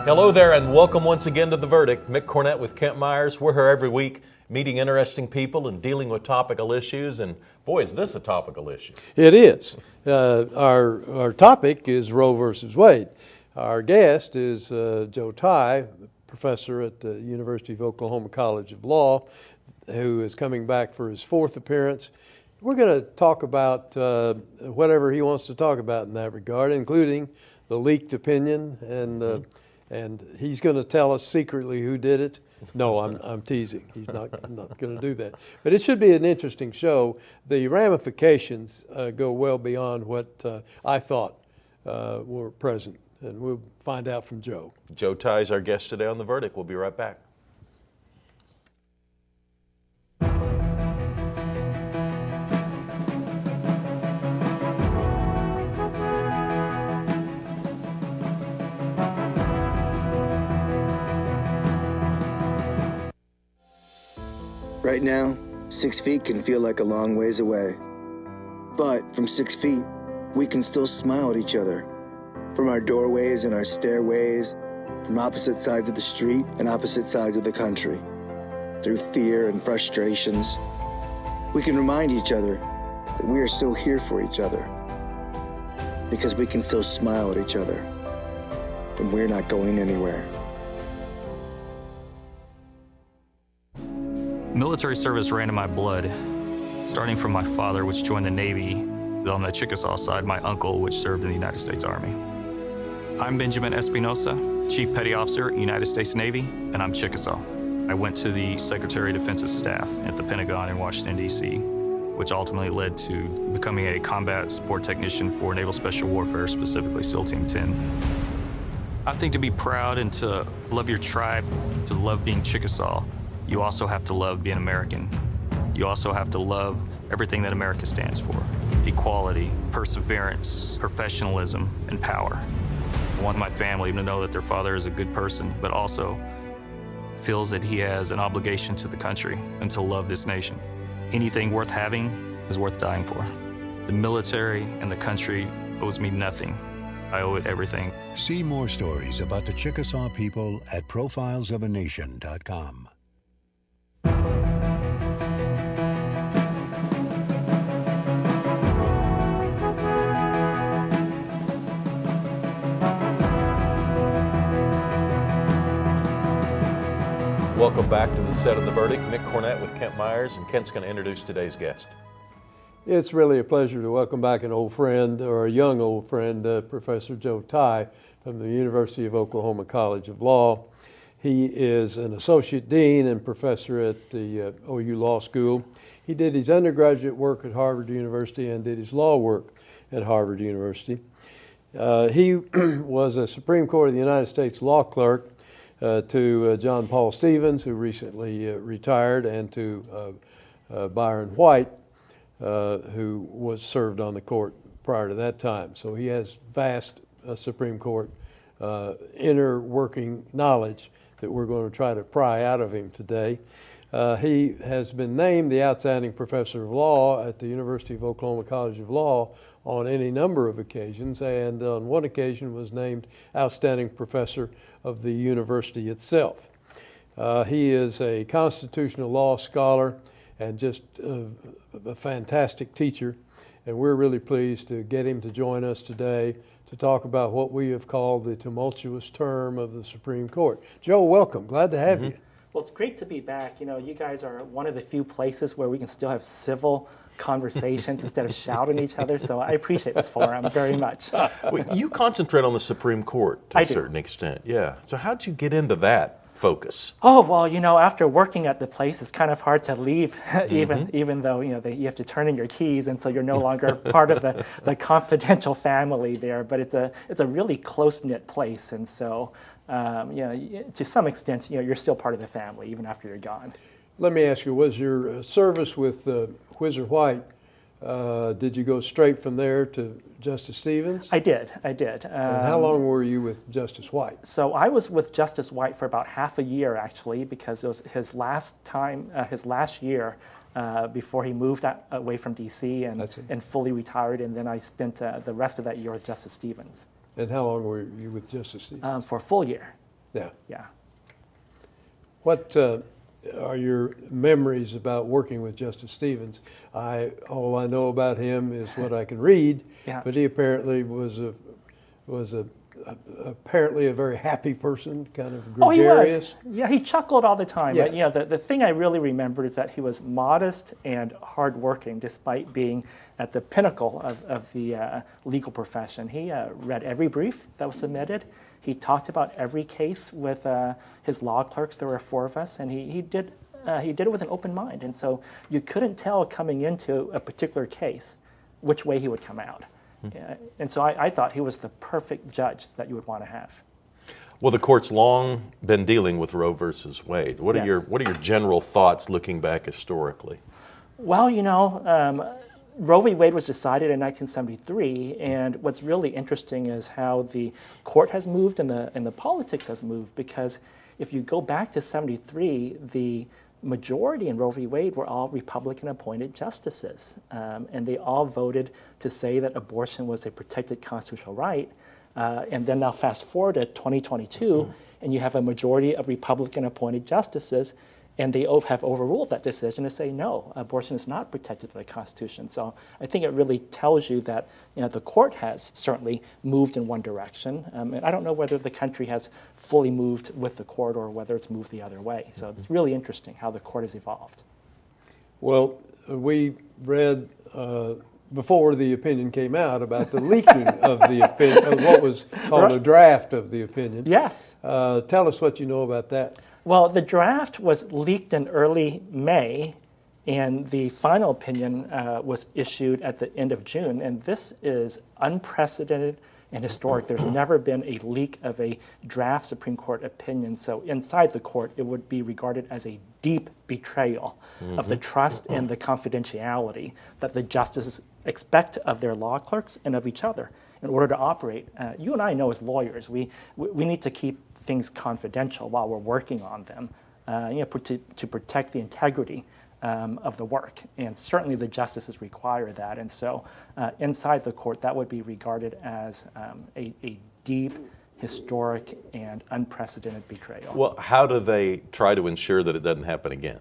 Hello there and welcome once again to The Verdict. Mick Cornett with Kent Meyers. We're here every week meeting interesting people and dealing with topical issues. And boy, is this a topical issue. It is. Our topic is Roe versus Wade. Our guest is Joe Tye, professor at the University of Oklahoma College of Law, who is coming back for his fourth appearance. We're going to talk about whatever he wants to talk about in that regard, including the leaked opinion, and he's going to tell us secretly who did it. No, I'm teasing. He's not going to do that. But it should be an interesting show. The ramifications go well beyond what I thought were present, and we'll find out from Joe. Joe Tye is our guest today on The Verdict. We'll be right back. Right now, 6 feet can feel like a long ways away. But from 6 feet, we can still smile at each other. From our doorways and our stairways, from opposite sides of the street and opposite sides of the country. Through fear and frustrations, we can remind each other that we are still here for each other. Because we can still smile at each other. And we're not going anywhere. Military service ran in my blood, starting from my father, which joined the Navy, then on the Chickasaw side, my uncle, which served in the United States Army. I'm Benjamin Espinosa, Chief Petty Officer, United States Navy, and I'm Chickasaw. I went to the Secretary of Defense's staff at the Pentagon in Washington, D.C., which ultimately led to becoming a combat support technician for Naval Special Warfare, specifically SEAL Team 10. I think to be proud and to love your tribe, to love being Chickasaw, you also have to love being American. You also have to love everything that America stands for. Equality, perseverance, professionalism, and power. I want my family to know that their father is a good person, but also feels that he has an obligation to the country and to love this nation. Anything worth having is worth dying for. The military and the country owes me nothing. I owe it everything. See more stories about the Chickasaw people at profilesofanation.com. Welcome back to the set of The Verdict. Mick Cornett with Kent Meyers, and Kent's going to introduce today's guest. It's really a pleasure to welcome back an old friend, or a young old friend, Professor Joe Tye from the University of Oklahoma College of Law. He is an associate dean and professor at the OU Law School. He did his undergraduate work at Harvard University and did his law work at Harvard University. He was a Supreme Court of the United States law clerk to John Paul Stevens, who recently retired, and to Byron White, who was served on the court prior to that time. So he has vast Supreme Court inner working knowledge that we're going to try to pry out of him today. He has been named the Outstanding Professor of Law at the University of Oklahoma College of Law on any number of occasions, and on one occasion was named Outstanding Professor of the university itself. He is a constitutional law scholar and just a fantastic teacher, and we're really pleased to get him to join us today to talk about what we have called the tumultuous term of the Supreme Court. Joe, welcome. Glad to have you. Well, it's great to be back. You know, you guys are one of the few places where we can still have civil conversations instead of shouting at each other, so I appreciate this forum very much. Well, you concentrate on the Supreme Court to a certain extent, yeah. So how'd you get into that focus? Oh, well, you know, after working at the place, it's kind of hard to leave, even though, you know, you have to turn in your keys, and so you're no longer part of the confidential family there, but it's a really close-knit place, and so, you know, to some extent, you know, you're still part of the family, even after you're gone. Let me ask you, was your service with Whizzer White, did you go straight from there to Justice Stevens? I did. And how long were you with Justice White? So I was with Justice White for about half a year, actually, because it was his last year before he moved away from D.C. and fully retired, and then I spent the rest of that year with Justice Stevens. And how long were you with Justice Stevens? For a full year. Yeah. Yeah. What are your memories about working with Justice Stevens? All I know about him is what I can read, Yeah. but he apparently was apparently a very happy person, kind of gregarious. Oh, he was. Yeah, he chuckled all the time. Yes. But, you know, the thing I really remembered is that he was modest and hardworking, despite being at the pinnacle of the legal profession. He read every brief that was submitted. He talked about every case with his law clerks. There were 4 of us, and he did it with an open mind. And so you couldn't tell coming into a particular case which way he would come out. And so I thought he was the perfect judge that you would want to have. Well, the court's long been dealing with Roe versus Wade. What are Yes. your general thoughts looking back historically? Well, you know, Roe v. Wade was decided in 1973, and what's really interesting is how the court has moved and the politics has moved, because if you go back to 73, the majority in Roe v. Wade were all Republican-appointed justices, and they all voted to say that abortion was a protected constitutional right. And then now fast forward to 2022, and you have a majority of Republican-appointed justices, and they have overruled that decision to say, no, abortion is not protected by the Constitution. So I think it really tells you that, you know, the court has certainly moved in one direction. And I don't know whether the country has fully moved with the court or whether it's moved the other way. So it's really interesting how the court has evolved. Well, we read before the opinion came out about the leaking of the opinion, of what was called a draft of the opinion. Yes. Tell us what you know about that. Well, the draft was leaked in early May, and the final opinion was issued at the end of June. And this is unprecedented and historic. There's never been a leak of a draft Supreme Court opinion. So inside the court, it would be regarded as a deep betrayal of the trust and the confidentiality that the justices expect of their law clerks and of each other in order to operate. You and I know as lawyers, we need to keep things confidential while we're working on them, to protect the integrity of the work. And certainly the justices require that. And so inside the court, that would be regarded as a deep, historic, and unprecedented betrayal. Well, how do they try to ensure that it doesn't happen again?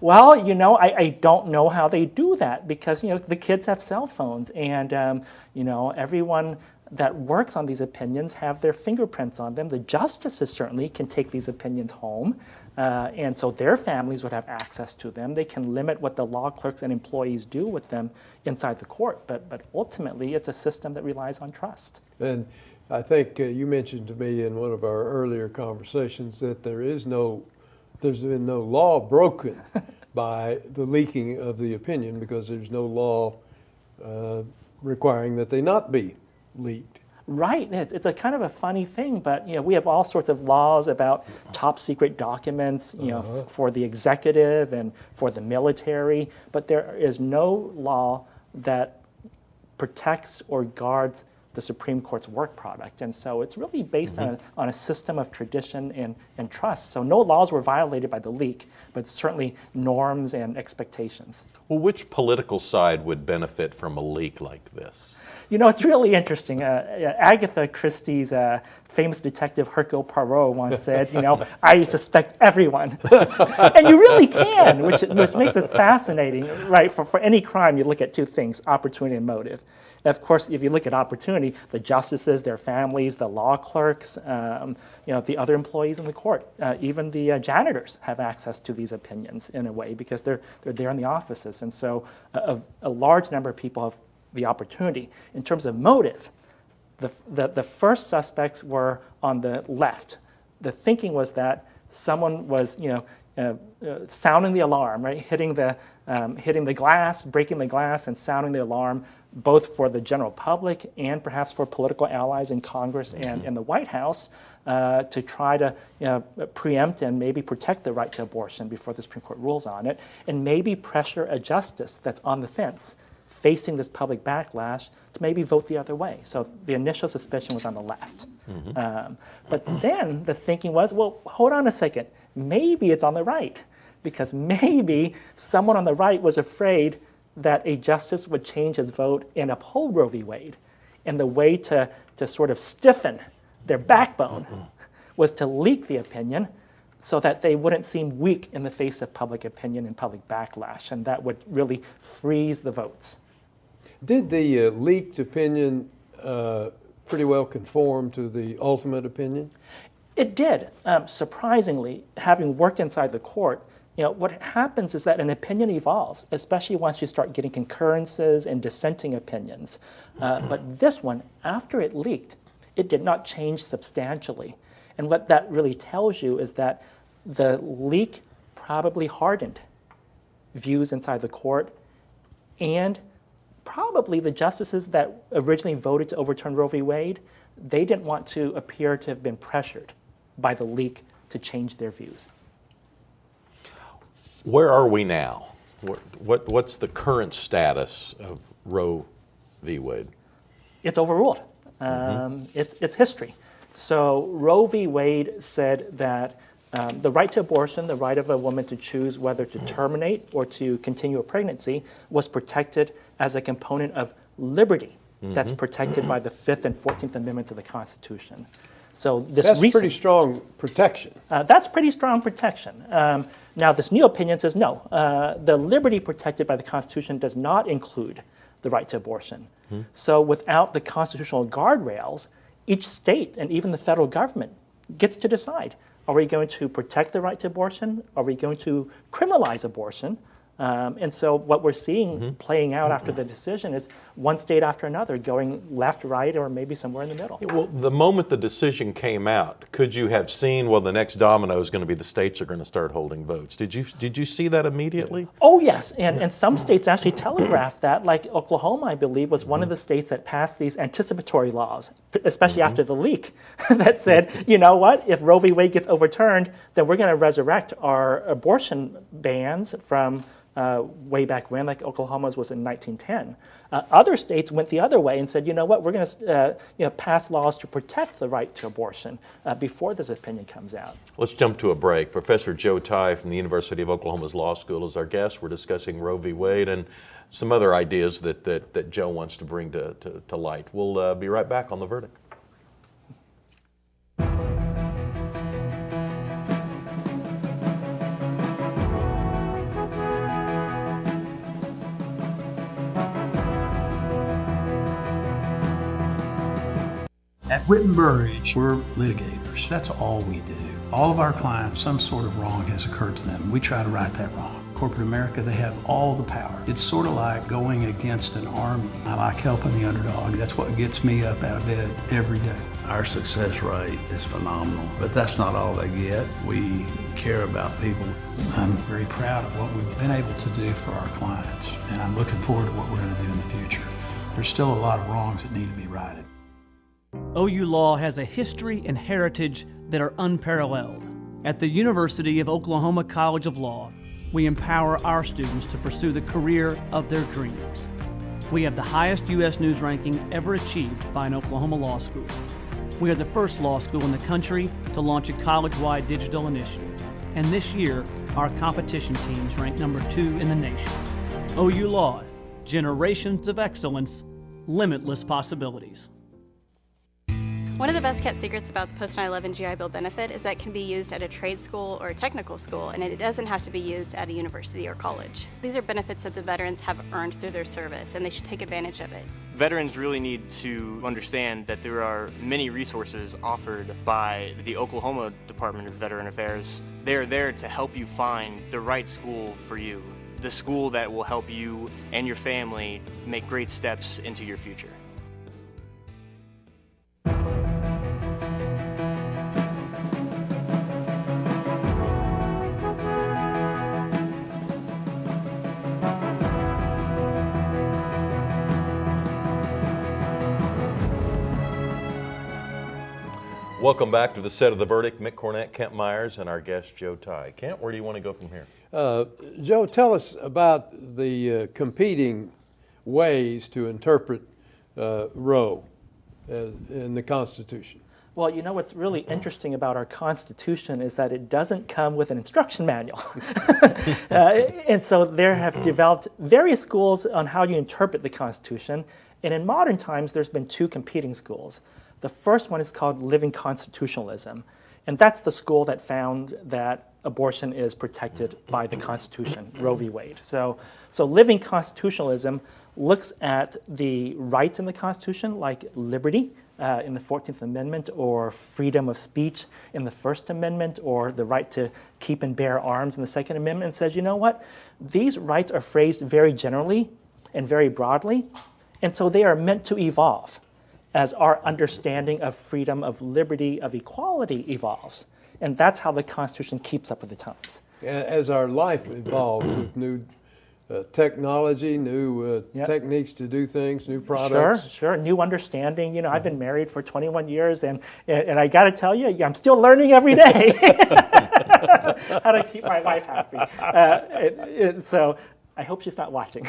Well, you know, I don't know how they do that, because, you know, the kids have cell phones, and, you know, everyone that works on these opinions have their fingerprints on them. The justices certainly can take these opinions home, and so their families would have access to them. They can limit what the law clerks and employees do with them inside the court, but ultimately it's a system that relies on trust. And I think you mentioned to me in one of our earlier conversations that there's been no law broken by the leaking of the opinion, because there's no law requiring that they not be leaked. Right. It's a kind of a funny thing, but, you know, we have all sorts of laws about top secret documents, you know, for the executive and for the military, but there is no law that protects or guards the Supreme Court's work product. And so it's really based on a system of tradition and trust. So no laws were violated by the leak, but certainly norms and expectations. Well, which political side would benefit from a leak like this? You know, it's really interesting. Agatha Christie's famous detective Hercule Poirot once said, you know, I suspect everyone. And you really can, which makes it fascinating, right? For any crime, you look at 2 things, opportunity and motive. And of course, if you look at opportunity, the justices, their families, the law clerks, you know, the other employees in the court, even the janitors have access to these opinions in a way, because they're there in the offices. And so a large number of people have the opportunity. In terms of motive, the first suspects were on the left. The thinking was that someone was, you know, sounding the alarm, right, hitting the glass, breaking the glass, and sounding the alarm, both for the general public and perhaps for political allies in Congress and in the White House, to try to, you know, preempt and maybe protect the right to abortion before the Supreme Court rules on it, and maybe pressure a justice that's on the fence, facing this public backlash, to maybe vote the other way. So the initial suspicion was on the left. But then the thinking was, well, hold on a second, maybe it's on the right, because maybe someone on the right was afraid that a justice would change his vote and uphold Roe v. Wade. And the way to sort of stiffen their backbone was to leak the opinion so that they wouldn't seem weak in the face of public opinion and public backlash, and that would really freeze the votes. Did the leaked opinion pretty well conform to the ultimate opinion? It did. Surprisingly, having worked inside the court, what happens is that an opinion evolves, especially once you start getting concurrences and dissenting opinions. But this one, after it leaked, it did not change substantially. And what that really tells you is that the leak probably hardened views inside the court, and probably the justices that originally voted to overturn Roe v. Wade, they didn't want to appear to have been pressured by the leak to change their views. Where are we now? What's the current status of Roe v. Wade? It's overruled. It's history. So Roe v. Wade said that the right to abortion, the right of a woman to choose whether to terminate or to continue a pregnancy, was protected as a component of liberty that's protected by the 5th and 14th Amendments of the Constitution. So that's pretty strong protection. That's pretty strong protection. Now, this new opinion says no. The liberty protected by the Constitution does not include the right to abortion. So without the constitutional guardrails, each state and even the federal government gets to decide, are we going to protect the right to abortion? Are we going to criminalize abortion? And so what we're seeing playing out after the decision is one state after another going left, right, or maybe somewhere in the middle. Well, the moment the decision came out, could you have seen, well, the next domino is going to be the states are going to start holding votes? Did you see that immediately? Oh, yes. And some states actually telegraphed that, like Oklahoma, I believe, was one of the states that passed these anticipatory laws, especially after the leak, that said, you know what, if Roe v. Wade gets overturned, then we're going to resurrect our abortion bans from way back when, like Oklahoma's was in 1910. Other states went the other way and said, you know what, we're going to pass laws to protect the right to abortion before this opinion comes out. Let's jump to a break. Professor Joe Tye from the University of Oklahoma's Law School is our guest. We're discussing Roe v. Wade and some other ideas that Joe wants to bring to light. We'll be right back on The Verdict. At Whitten Burridge, we're litigators. That's all we do. All of our clients, some sort of wrong has occurred to them. We try to right that wrong. Corporate America, they have all the power. It's sort of like going against an army. I like helping the underdog. That's what gets me up out of bed every day. Our success rate is phenomenal, but that's not all they get. We care about people. I'm very proud of what we've been able to do for our clients, and I'm looking forward to what we're going to do in the future. There's still a lot of wrongs that need to be righted. OU Law has a history and heritage that are unparalleled. At the University of Oklahoma College of Law, we empower our students to pursue the career of their dreams. We have the highest U.S. News ranking ever achieved by an Oklahoma law school. We are the first law school in the country to launch a college-wide digital initiative. And this year, our competition teams ranked number 2 in the nation. OU Law, generations of excellence, limitless possibilities. One of the best kept secrets about the post 9/11 GI Bill benefit is that it can be used at a trade school or a technical school, and it doesn't have to be used at a university or college. These are benefits that the veterans have earned through their service, and they should take advantage of it. Veterans really need to understand that there are many resources offered by the Oklahoma Department of Veteran Affairs. They are there to help you find the right school for you, the school that will help you and your family make great steps into your future. Welcome back to the set of The Verdict. Mick, Cornett, Kent Meyers, and our guest Joe Tye. Kent, where do you want to go from here? Joe, tell us about the competing ways to interpret Roe in the Constitution. Well, you know what's really interesting about our Constitution is that it doesn't come with an instruction manual. And so there have developed various schools on how you interpret the Constitution. And in modern times, there's been 2 competing schools. The first one is called living constitutionalism. And that's the school that found that abortion is protected by the Constitution, Roe v. Wade. So living constitutionalism looks at the rights in the Constitution, like liberty in the 14th Amendment, or freedom of speech in the First Amendment, or the right to keep and bear arms in the Second Amendment, and says, you know what? These rights are phrased very generally and very broadly, and so they are meant to evolve as our understanding of freedom, of liberty, of equality evolves. And that's how the Constitution keeps up with the times. As our life evolves with new technology, new techniques to do things, new products. Sure. New understanding. You know, I've been married for 21 years, and I got to tell you, I'm still learning every day how to keep my wife happy. So I hope she's not watching.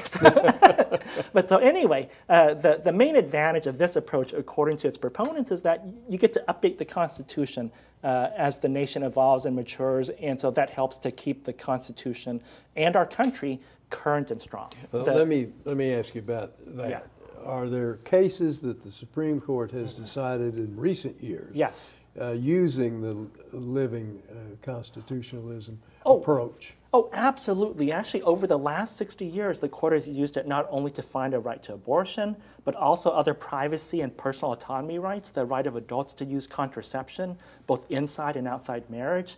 But so anyway, the main advantage of this approach, according to its proponents, is that you get to update the Constitution as the nation evolves and matures, and so that helps to keep the Constitution and our country current and strong. Well, let me ask you about that. Yeah. Are there cases that the Supreme Court has decided in recent years? Yes. Using the living constitutionalism approach? Oh, absolutely. Actually, over the last 60 years, the court has used it not only to find a right to abortion, but also other privacy and personal autonomy rights, the right of adults to use contraception, both inside and outside marriage,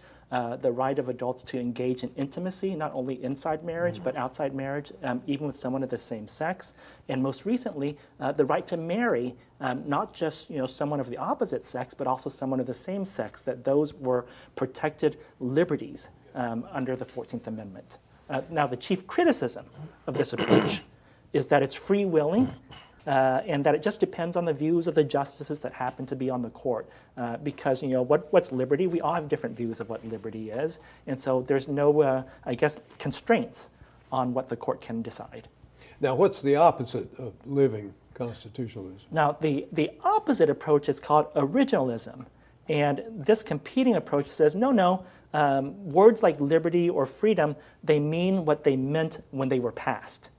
the right of adults to engage in intimacy, not only inside marriage, but outside marriage, even with someone of the same sex. And most recently, the right to marry, not just someone of the opposite sex, but also someone of the same sex, that those were protected liberties under the 14th Amendment. Now, the chief criticism of this approach is that it's free-willing and that it just depends on the views of the justices that happen to be on the court. Because, what's liberty? We all have different views of what liberty is. And so there's no, constraints on what the court can decide. Now, what's the opposite of living constitutionalism? Now, the opposite approach is called originalism. And this competing approach says, no, words like liberty or freedom, they mean what they meant when they were passed.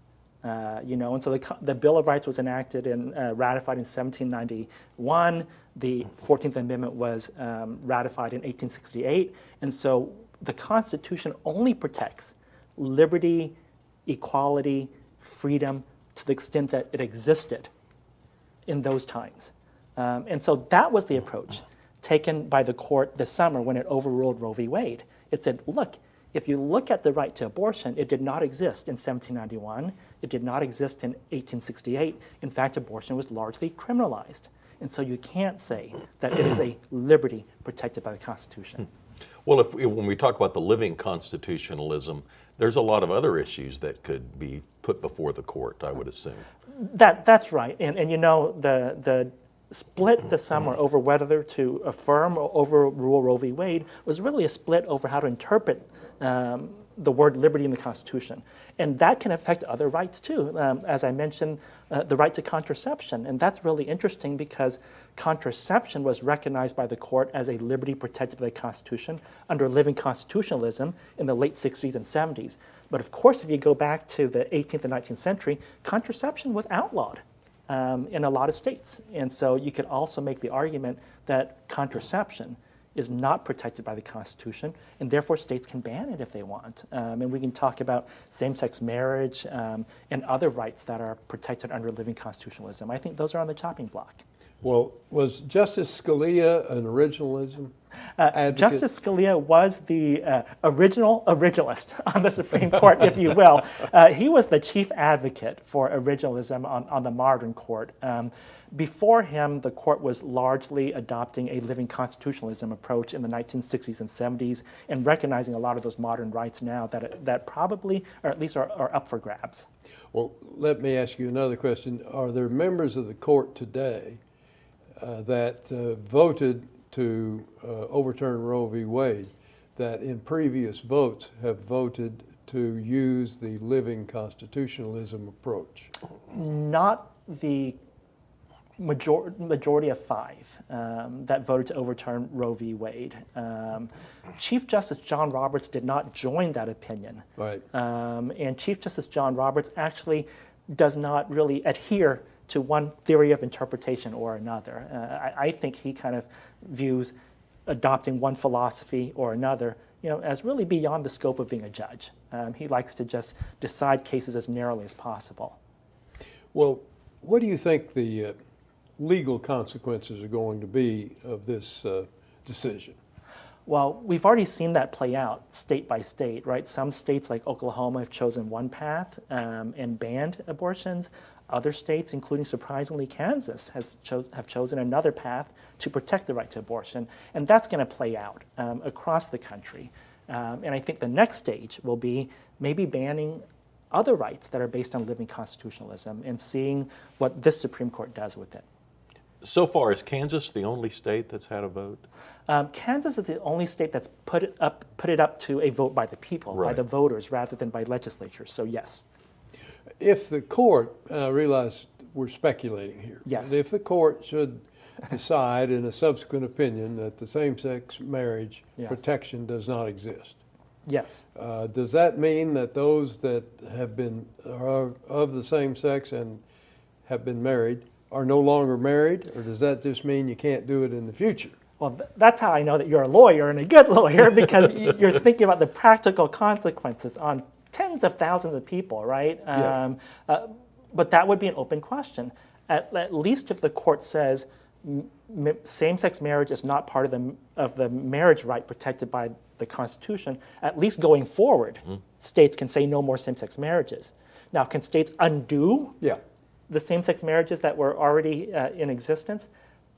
And so the Bill of Rights was enacted and ratified in 1791. The 14th Amendment was ratified in 1868. And so the Constitution only protects liberty, equality, freedom to the extent that it existed in those times. And so that was the approach taken by the court this summer when it overruled Roe v. Wade. It said, look, if you look at the right to abortion, it did not exist in 1791. It did not exist in 1868. In fact, abortion was largely criminalized. And so you can't say that it is a liberty protected by the Constitution. Well, when we talk about the living constitutionalism, there's a lot of other issues that could be put before the court, I would assume. That's right. And the split this summer over whether to affirm or overrule Roe v. Wade was really a split over how to interpret the word liberty in the Constitution. And that can affect other rights too. As I mentioned, the right to contraception. And that's really interesting because contraception was recognized by the court as a liberty protected by the Constitution under living constitutionalism in the late 60s and 70s. But of course, if you go back to the 18th and 19th century, contraception was outlawed in a lot of states. And so you could also make the argument that contraception is not protected by the Constitution, and therefore states can ban it if they want. And we can talk about same-sex marriage and other rights that are protected under living constitutionalism. I think those are on the chopping block. Well, was Justice Scalia an originalism advocate? Justice Scalia was the originalist on the Supreme Court, if you will. He was the chief advocate for originalism on the modern court. Before him, the court was largely adopting a living constitutionalism approach in the 1960s and 70s and recognizing a lot of those modern rights now that probably, or at least are up for grabs. Well, let me ask you another question. Are there members of the court today that voted to overturn Roe v. Wade that in previous votes have voted to use the living constitutionalism approach? Not the majority of 5 that voted to overturn Roe v. Wade. Chief Justice John Roberts did not join that opinion. Right. And Chief Justice John Roberts actually does not really adhere to one theory of interpretation or another. I think he kind of views adopting one philosophy or another, as really beyond the scope of being a judge. He likes to just decide cases as narrowly as possible. Well, what do you think the legal consequences are going to be of this decision? Well, we've already seen that play out state by state, right? Some states like Oklahoma have chosen one path and banned abortions. Other states, including surprisingly Kansas, have chosen another path to protect the right to abortion. And that's going to play out across the country. And I think the next stage will be maybe banning other rights that are based on living constitutionalism and seeing what this Supreme Court does with it. So far, is Kansas the only state that's had a vote? Kansas is the only state that's put it up to a vote by the people, by the voters, rather than by legislatures. So yes. If the court, I realize we're speculating here, yes. But if the court should decide in a subsequent opinion that the same-sex marriage protection does not exist, yes. Does that mean that those that are of the same sex and have been married are no longer married, or does that just mean you can't do it in the future? Well, that's how I know that you're a lawyer and a good lawyer, because you're thinking about the practical consequences on tens of thousands of people, right? Yeah. But that would be an open question. At least if the court says same-sex marriage is not part of the marriage right protected by the Constitution, at least going forward, states can say no more same-sex marriages. Now, can states undo the same-sex marriages that were already in existence?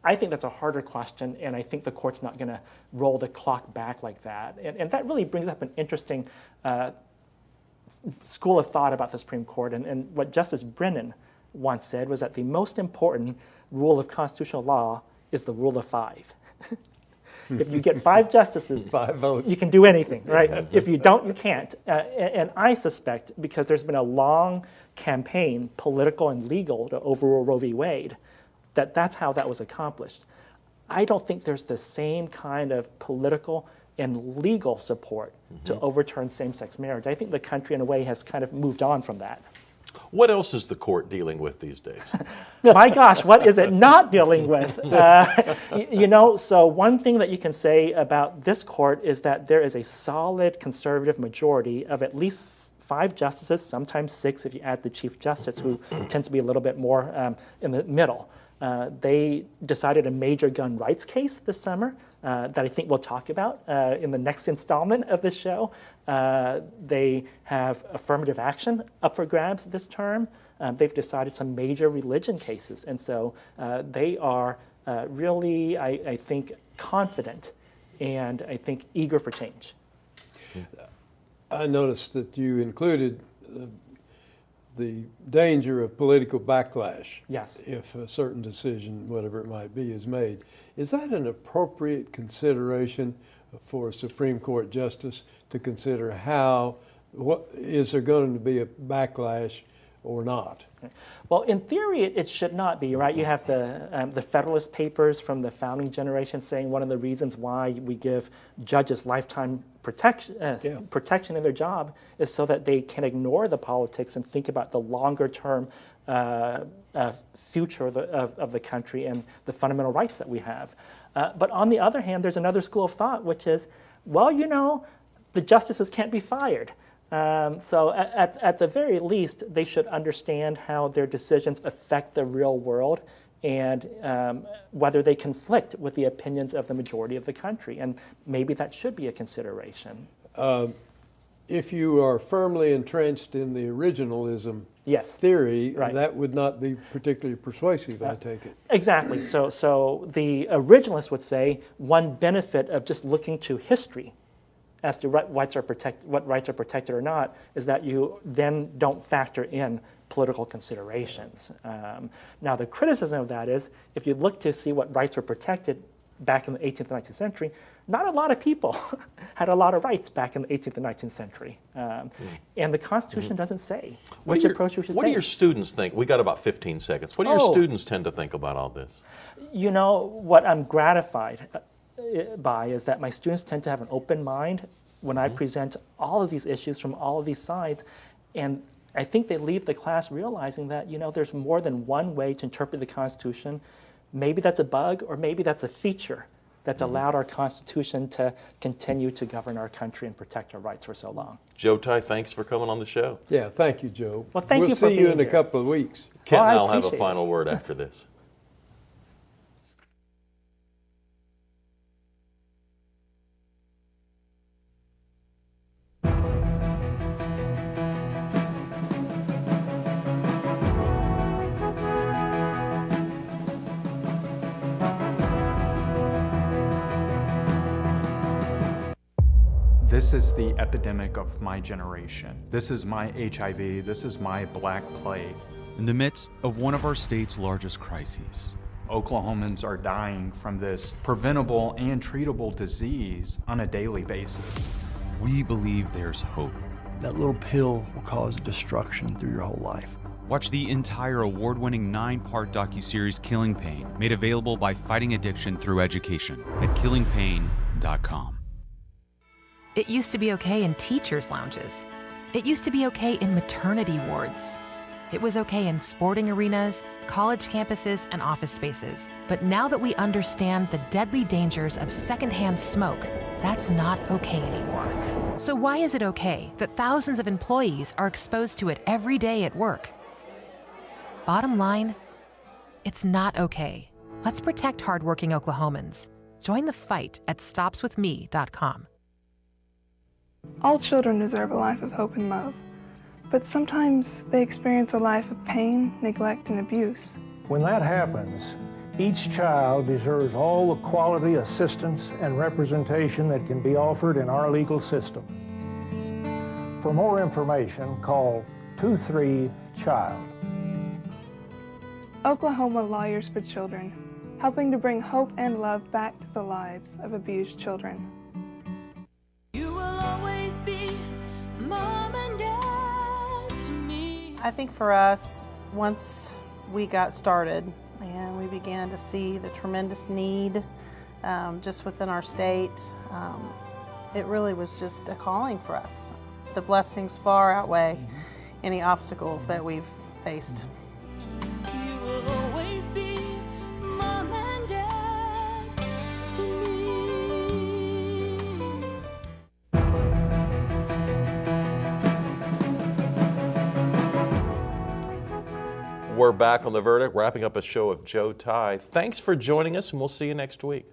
I think that's a harder question, and I think the court's not going to roll the clock back like that. And that really brings up an interesting school of thought about the Supreme Court. And what Justice Brennan once said was that the most important rule of constitutional law is the rule of five. If you get 5 justices, 5 votes, you can do anything, right? If you don't, you can't. And I suspect, because there's been a long campaign, political and legal, to overrule Roe v. Wade, that's how that was accomplished. I don't think there's the same kind of political and legal support to overturn same-sex marriage. I think the country, in a way, has kind of moved on from that. What else is the court dealing with these days? My gosh, what is it not dealing with? So one thing that you can say about this court is that there is a solid conservative majority of at least 5 justices, sometimes 6 if you add the Chief Justice, who tends to be a little bit more in the middle. They decided a major gun rights case this summer that I think we'll talk about in the next installment of this show. They have affirmative action up for grabs this term. They've decided some major religion cases. And so they are really, I think, confident and I think eager for change. I noticed that you included the danger of political backlash if a certain decision, whatever it might be, is made. Is that an appropriate consideration for a Supreme Court justice to consider is there going to be a backlash or not? Well, in theory, it should not be, right? You have the Federalist Papers from the founding generation saying one of the reasons why we give judges lifetime protection in their job is so that they can ignore the politics and think about the longer-term future of the country and the fundamental rights that we have. But on the other hand, there's another school of thought, which is, well, the justices can't be fired. So at the very least, they should understand how their decisions affect the real world and whether they conflict with the opinions of the majority of the country. And maybe that should be a consideration. If you are firmly entrenched in the originalism theory, that would not be particularly persuasive, I take it. Exactly. So the originalists would say one benefit of just looking to history as to what rights are protected or not is that you then don't factor in political considerations. Now, the criticism of that is if you look to see what rights were protected back in the 18th and 19th century, not a lot of people had a lot of rights back in the 18th and 19th century. And the Constitution doesn't say which approach you should take. What do your students think? We got about 15 seconds. What do your students tend to think about all this? What I'm gratified by is that my students tend to have an open mind when I present all of these issues from all of these sides. And I think they leave the class realizing that, there's more than one way to interpret the Constitution. Maybe that's a bug or maybe that's a feature that's allowed our Constitution to continue to govern our country and protect our rights for so long. Joe Ty, thanks for coming on the show. Yeah, thank you, Joe. Well, thank you for We'll see you being in a here. couple of weeks. Kent Well, I and I'll have a appreciate final word after this. This is the epidemic of my generation. This is my HIV. This is my Black Plague. In the midst of one of our state's largest crises, Oklahomans are dying from this preventable and treatable disease on a daily basis. we believe there's hope. That little pill will cause destruction through your whole life. Watch the entire award-winning 9-part docuseries Killing Pain, made available by Fighting Addiction Through Education at killingpain.com. It used to be okay in teachers' lounges. It used to be okay in maternity wards. It was okay in sporting arenas, college campuses, and office spaces. But now that we understand the deadly dangers of secondhand smoke, that's not okay anymore. So why is it okay that thousands of employees are exposed to it every day at work? Bottom line, it's not okay. Let's protect hardworking Oklahomans. Join the fight at stopswithme.com. All children deserve a life of hope and love, but sometimes they experience a life of pain, neglect, and abuse. When that happens, each child deserves all the quality assistance and representation that can be offered in our legal system. For more information, call 23-CHILD. Oklahoma Lawyers for Children, helping to bring hope and love back to the lives of abused children. You will always be mom and dad to me. I think for us, once we got started and we began to see the tremendous need just within our state, it really was just a calling for us. The blessings far outweigh any obstacles that we've faced. You will always be mom and dad to me. We're back on The Verdict, wrapping up a show of Joe Ty. Thanks for joining us, and we'll see you next week.